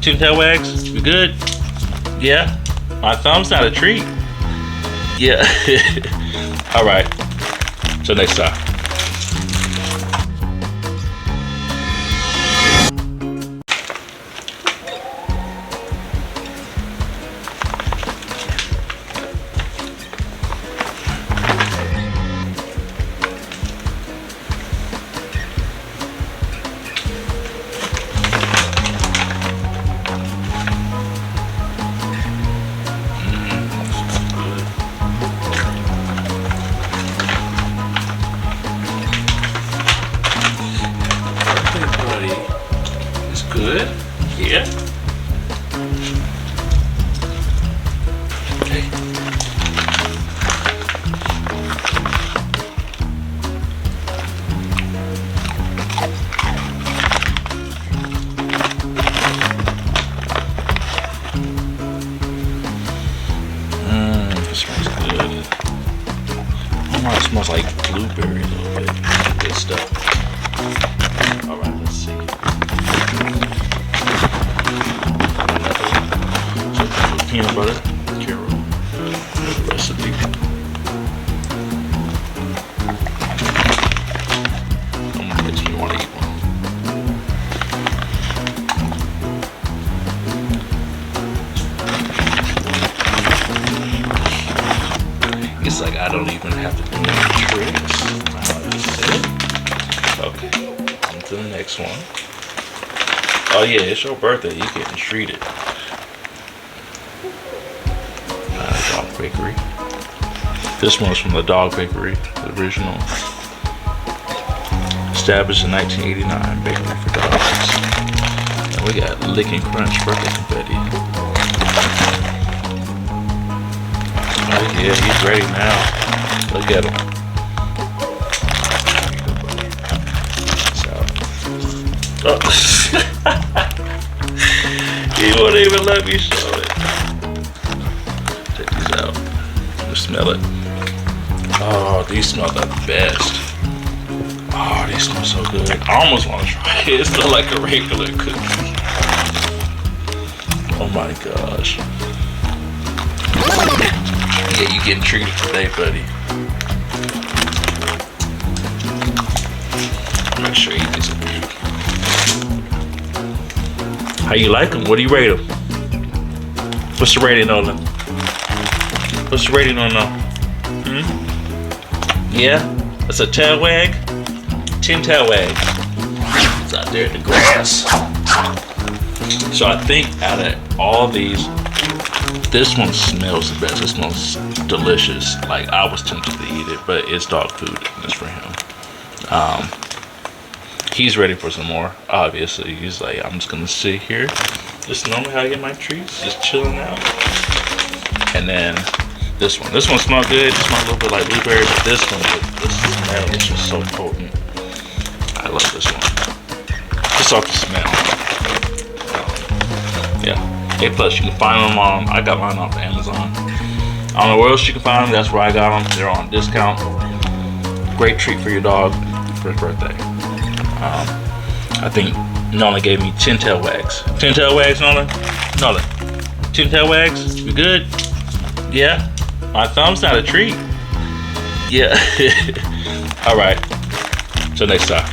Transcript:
Tin tail wags? You good? Yeah? My thumb's not a treat? Yeah. Alright. Till next time. Good. Yeah. Okay. It smells good. Oh, it smells like blueberry a little bit. Good stuff. All right, let's see. Peanut butter, caramel, recipe. I'm gonna bet you want to eat one. It's like I don't even have to do any tricks. Okay, on to the next one. Oh yeah, it's your birthday. You're getting treated. Dog Bakery. This one's from the Dog Bakery, the original. Established in 1989, bakery for dogs. And we got Lick and Crunch birthday confetti. Oh yeah, he's ready now. Look at him. Oh. He won't even let me show it. Check these out. Just smell it. Oh, these smell the best. Oh, these smell so good. I almost want to try it. It smells like a regular cookie. Oh my gosh. Yeah, you getting treated today, buddy. Make sure you get some food. How you like them? What do you rate them? What's the rating on them? What's the rating on them? Yeah? That's a tail wag? 10 tail wag. It's out there in the grass. So I think out of all these, this one smells the best. It smells delicious. Like, I was tempted to eat it, but it's dog food and it's for him. He's ready for some more, obviously. He's like, I'm just gonna sit here. Just normally how I get my treats, just chilling out. And then this one smells good. It smells a little bit like blueberry, but this one, the smell is just so potent. I love this one. Just off the smell. Yeah. A+, you can find them on, I got mine off Amazon. I don't know where else you can find them, that's where I got them. They're on discount. Great treat for your dog for his birthday. I think Nolan gave me 10 tail wags. 10 tail wags, Nolan? Nolan, 10 tail wags? You good? Yeah? My thumb's not a treat? Yeah. Alright. Till next time.